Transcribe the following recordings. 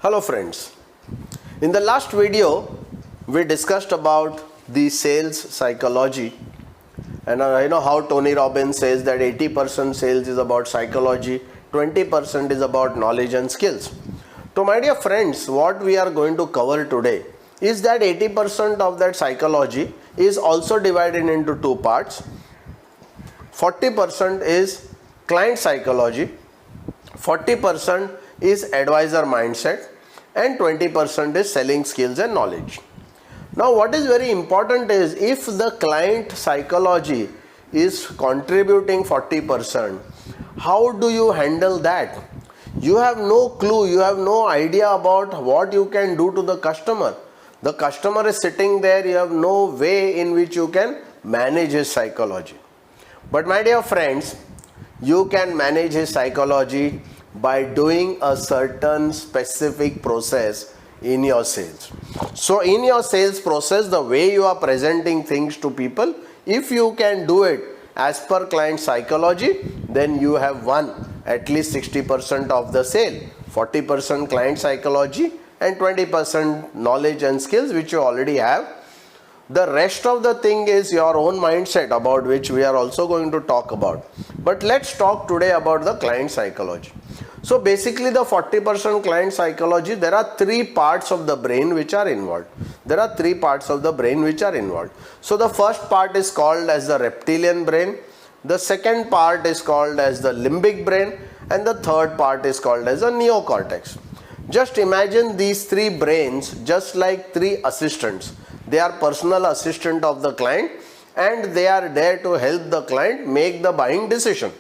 Hello friends, in the last video we discussed about the sales psychology and how Tony Robbins says that 80% sales is about psychology, 20% is about knowledge and skills. So my dear friends, what we are going to cover today is that 80% of that psychology is also divided into two parts. 40% is client psychology, 40% is advisor mindset, and 20% is selling skills and knowledge. Now what is very important is if the client psychology is contributing 40%, how do you handle that? You have no clue, you have no idea about what you can do to the customer. The customer is sitting there, you have no way in which you can manage his psychology. But my dear friends, you can manage his psychology by doing a certain specific process in your sales. So in your sales process, the way you are presenting things to people, if you can do it as per client psychology, then you have won at least 60% of the sale. 40% client psychology and 20% knowledge and skills, which you already have. The rest of the thing is your own mindset, about which we are also going to talk about. But let's talk today about the client psychology. So basically the 40% client psychology, there are three parts of the brain which are involved. So the first part is called as the reptilian brain. The second part is called as the limbic brain. And the third part is called as the neocortex. Just imagine these three brains just like three assistants. They are personal assistant of the client and they are there to help the client make the buying decision.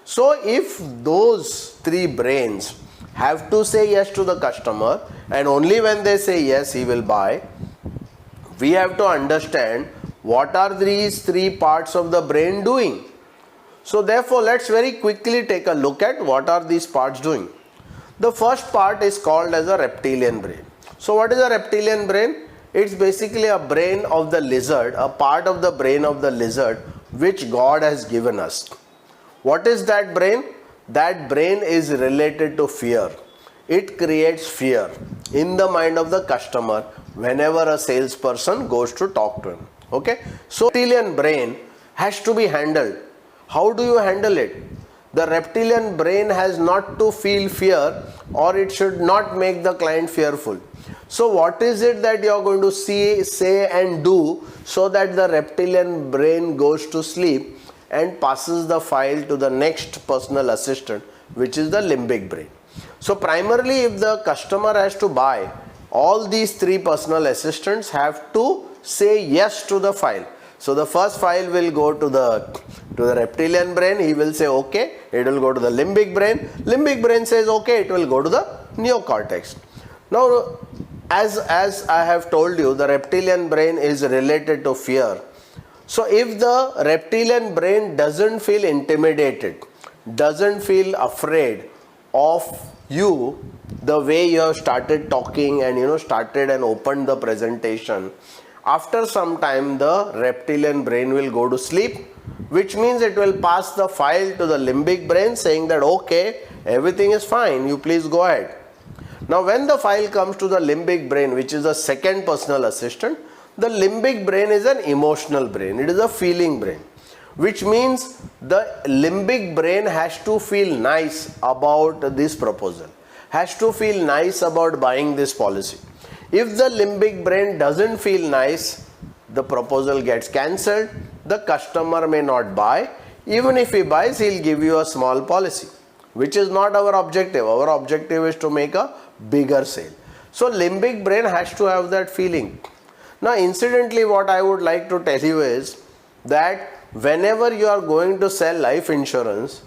So if those three brains have to say yes to the customer, and only when they say yes he will buy, we have to understand what are these three parts of the brain doing. So therefore let's very quickly take a look at what are these parts doing. The first part is called as a reptilian brain. So what is a reptilian brain? It's basically a brain of the lizard, a part of the brain of the lizard which God has given us. What is that brain? That brain is related to fear. It creates fear in the mind of the customer whenever a salesperson goes to talk to him. Okay? So reptilian brain has to be handled. How do you handle it? The reptilian brain has not to feel fear, or it should not make the client fearful. So what is it that you are going to see, say and do so that the reptilian brain goes to sleep and passes the file to the next personal assistant, which is the limbic brain. So primarily if the customer has to buy, all these three personal assistants have to say yes to the file. So the first file will go to the reptilian brain, he will say okay, it will go to the limbic brain says okay, it will go to the neocortex. Now as I have told you, the reptilian brain is related to fear. So if the reptilian brain doesn't feel intimidated, doesn't feel afraid of you, the way you have started talking and started and opened the presentation, after some time the reptilian brain will go to sleep, which means it will pass the file to the limbic brain saying that okay, everything is fine, you please go ahead. Now when the file comes to the limbic brain, which is the second personal assistant, the limbic brain is an emotional brain, it is a feeling brain, which means the limbic brain has to feel nice about this proposal, has to feel nice about buying this policy. If the limbic brain doesn't feel nice, the proposal gets cancelled, the customer may not buy. Even if he buys, he'll give you a small policy, which is not our objective. Our objective is to make a bigger sale. So limbic brain has to have that feeling. Now incidentally, what I would like to tell you is that whenever you are going to sell life insurance,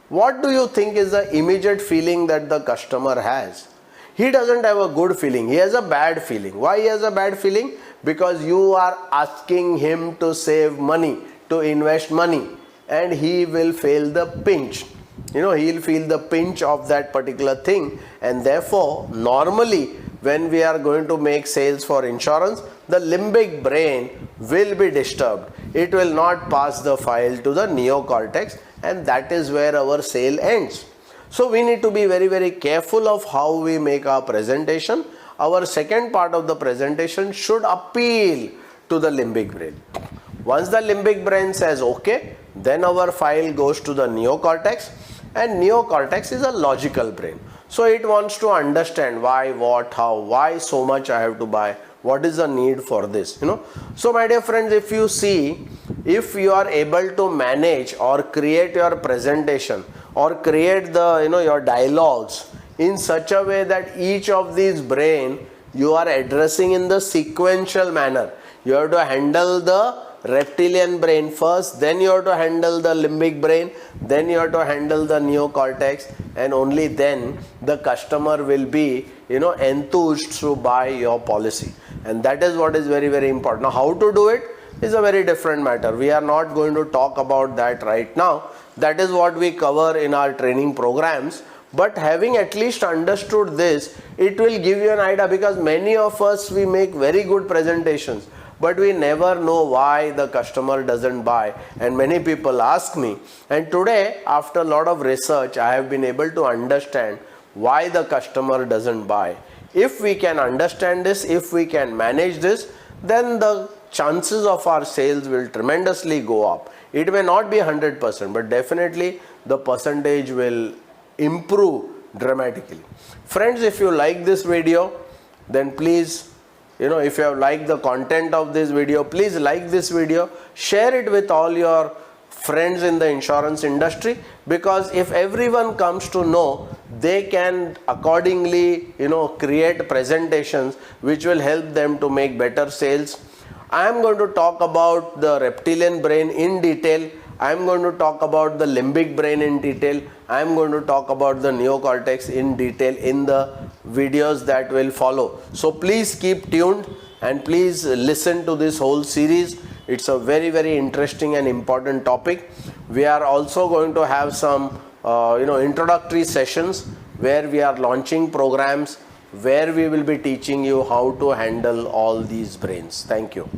what do you think is the immediate feeling that the customer has? He doesn't have a good feeling, he has a bad feeling. Why he has a bad feeling? Because you are asking him to save money, to invest money, and he will feel the pinch. He will feel the pinch of that particular thing, and therefore normally when we are going to make sales for insurance, the limbic brain will be disturbed. It will not pass the file to the neocortex, and that is where our sale ends. So we need to be very, very careful of how we make our presentation. Our second part of the presentation should appeal to the limbic brain. Once the limbic brain says okay, then our file goes to the neocortex, and neocortex is a logical brain. So it wants to understand why, what, how, why so much I have to buy, what is the need for this, So my dear friends, if you see, if you are able to manage or create your presentation or create the your dialogues in such a way that each of these brain you are addressing in the sequential manner. You have to handle the reptilian brain first, then you have to handle the limbic brain, then you have to handle the neocortex, and only then the customer will be enthused to buy your policy. And that is what is very, very important. Now how to do it is a very different matter. We are not going to talk about that right now. That is what we cover in our training programs. But having at least understood this, it will give you an idea, because many of us, we make very good presentations, but we never know why the customer doesn't buy. And many people ask me, and today after a lot of research I have been able to understand why the customer doesn't buy. If we can understand this, if we can manage this, then the chances of our sales will tremendously go up. It may not be 100%, but definitely the percentage will improve dramatically. Friends, if you like this video, then please, if you have liked the content of this video, please like this video, share it with all your friends in the insurance industry, because if everyone comes to know, they can accordingly create presentations which will help them to make better sales. I am going to talk about the reptilian brain in detail. I am going to talk about the limbic brain in detail. I am going to talk about the neocortex in detail in the videos that will follow. So please keep tuned and please listen to this whole series. It's a very, very interesting and important topic. We are also going to have some introductory sessions where we are launching programs where we will be teaching you how to handle all these brains. Thank you.